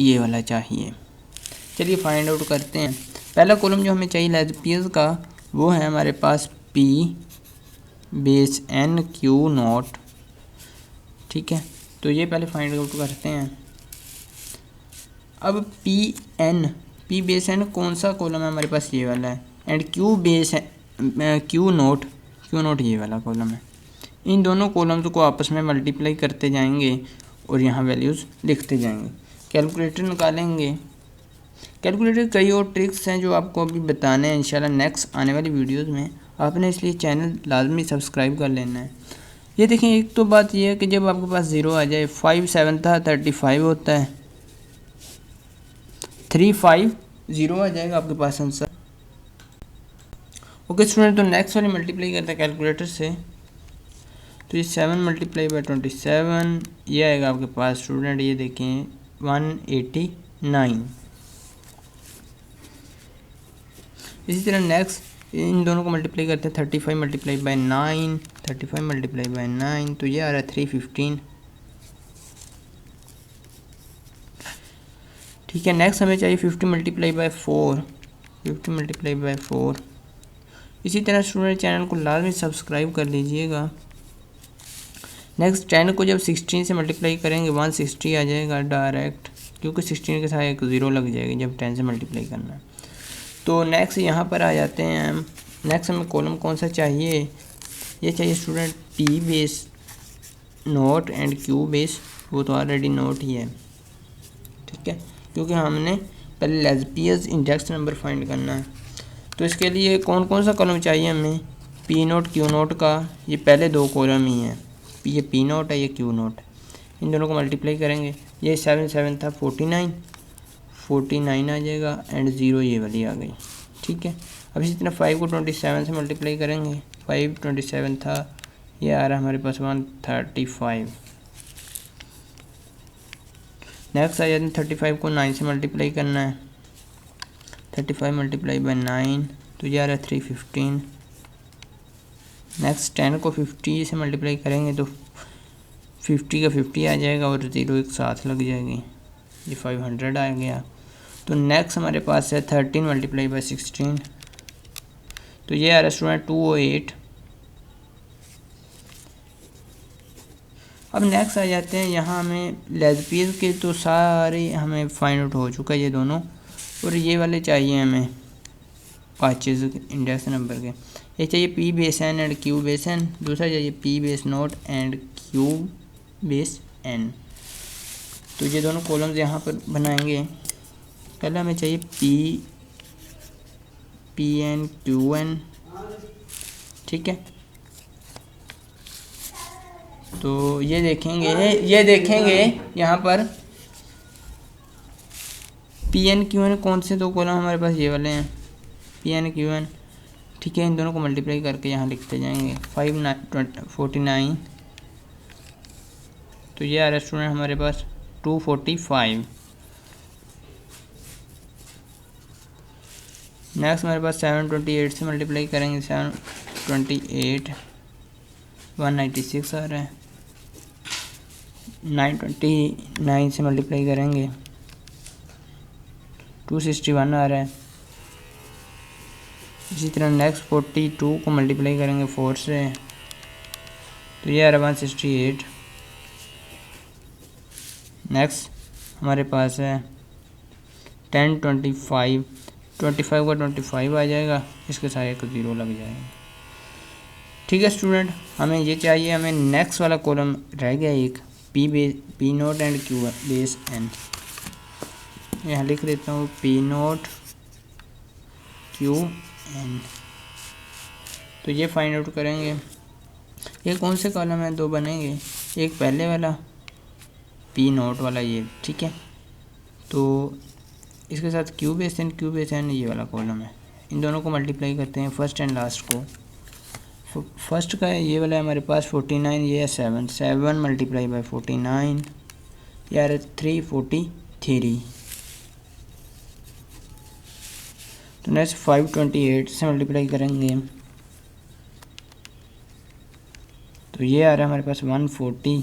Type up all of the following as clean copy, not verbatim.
ये वाला चाहिए। चलिए फाइंड आउट करते हैं। पहला कॉलम जो हमें चाहिए लेजपीज का वो है हमारे पास P base N Q not, ठीक है। तो ये पहले फाइंड आउट करते हैं। अब P बेस N कौन सा कॉलम है हमारे पास, ये वाला है, and Q base Q note ये वाला कॉलम है। इन दोनों कॉलम्स को आपस में मल्टीप्लाई करते जाएंगे और यहाँ वैल्यूज़ लिखते जाएंगे। कैलकुलेटर निकालेंगे। कैलकुलेटर कई और ट्रिक्स हैं जो आपको अभी बताने हैं इंशाल्लाह नेक्स्ट आने वाली वीडियोस में। आपने इसलिए चैनल लाजमी सब्सक्राइब कर लेना है। ये देखें, एक तो बात ये है कि जब आपके पास 0 आ जाए, 5 7 था 35 होता है, 3 5 0 आ जाएगा आपके पास आंसर। ओके स्टूडेंट, तो नेक्स्ट वाली मल्टीप्लाई करते हैं कैलकुलेटर से। तो ये 7 मल्टीप्लाई बाई 27 ये आएगा आपके पास स्टूडेंट, ये देखें 189। इसी तरह नेक्स्ट इन दोनों को मल्टीप्लाई करते हैं। 35 मल्टीप्लाई बाई 9, 35 मल्टीप्लाई बाई 9 तो ये आ रहा है 315, ठीक है। नेक्स्ट हमें चाहिए 50 मल्टीप्लाई बाई 4, 50 मल्टीप्लाई बाई 4। इसी तरह स्टूडेंट चैनल को लाजमी सब्सक्राइब कर लीजिएगा। नेक्स्ट 10 को जब 16 से मल्टीप्लाई करेंगे 160 आ जाएगा डायरेक्ट, क्योंकि 16 के साथ एक 0 लग जाएगी जब 10 से मल्टीप्लाई करना है। तो नेक्स्ट यहाँ पर आ जाते हैं हम। नेक्स्ट हमें कॉलम कौन सा चाहिए, ये चाहिए student P base note and Q base, वो तो ऑलरेडी नोट ही है, ठीक है, क्योंकि हमने पहले लेजपीज इंडेक्स नंबर फाइंड करना है। तो इसके लिए कौन कौन सा कॉलम चाहिए हमें, P नोट Q नोट का, ये पहले दो कॉलम ही हैं, ये P नोट है, ये Q नोट है। इन दोनों को मल्टीप्लाई करेंगे, ये 7 7 था 49 आ जाएगा एंड 0 ये वाली आ गई, ठीक है। अब इसी तरह 5 को 27 से मल्टीप्लाई करेंगे, 5 27 था, ये आ रहा है हमारे पास 135। नेक्स्ट आ जाते हैं 35 को 9 से मल्टीप्लाई करना है, 35 मल्टीप्लाई बाई 9 तो ये आ रहा है 315। नेक्स्ट 10 को 50 से मल्टीप्लाई करेंगे तो 50 का 50 आ जाएगा और 0 एक साथ लग जाएगी, ये 500 आ गया। तो नेक्स्ट हमारे पास है 13 मल्टीप्लाई बाई 16, तो ये आ रहा है स्टूडेंट 208। अब नेक्स्ट आ जाते हैं, यहाँ हमें लेजपीज के तो सारे हमें फाइंड आउट हो चुका है ये दोनों, और ये वाले चाहिए हमें पाचेज इंडेक्स नंबर के। ये चाहिए P base N and Q base N, दूसरा चाहिए P base note and Q base N। तो ये दोनों कॉलम्स यहाँ पर बनाएंगे। पहले हमें चाहिए P N Q N, ठीक है। तो ये देखेंगे यहाँ पर P N Q N कौन से दो कॉलम हमारे पास, ये वाले हैं P N Q N, ठीक है। इन दोनों को मल्टीप्लाई करके यहाँ लिखते जाएंगे 49, तो ये आ रहा है स्टूडेंट हमारे पास 245। नेक्स्ट हमारे पास 728 से मल्टीप्लाई करेंगे, 728 196 आ रहा है। 929 से मल्टीप्लाई करेंगे 261 आ रहा है। इसी तरह नेक्स्ट 42 को मल्टीप्लाई करेंगे 4 से तो ये आ रहा है 168। नेक्स्ट हमारे पास है 1025 का 25 आ जाएगा, इसके साथ एक 0 लग जाएगा, ठीक है स्टूडेंट। हमें ये चाहिए, हमें नेक्स्ट वाला कॉलम रह गया एक P note and Q base N। यहाँ लिख देता हूँ P नोट Q N। तो ये फाइंड आउट करेंगे, ये कौन से कॉलम है, दो बनेंगे, एक पहले वाला P नोट वाला ये, ठीक है। तो इसके साथ Q बेस N ये वाला कॉलम है। इन दोनों को मल्टीप्लाई करते हैं फर्स्ट एंड लास्ट को। फर्स्ट का ये वाला है हमारे पास 49, ये है 7 मल्टीप्लाई बाई 49 यार 343। तो नेक्स्ट 528 से मल्टीप्लाई करेंगे तो ये आ रहा है हमारे पास 140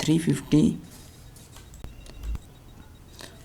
350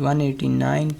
189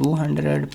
200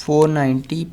490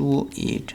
208.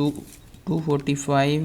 245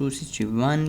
261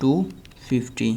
250.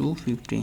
250.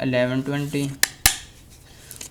1120.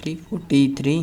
343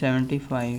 75.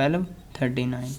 1239.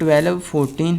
1214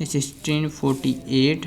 1648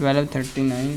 1239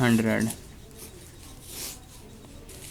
100.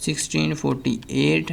1648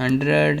100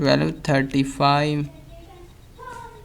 1235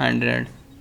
100.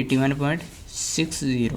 81.60۔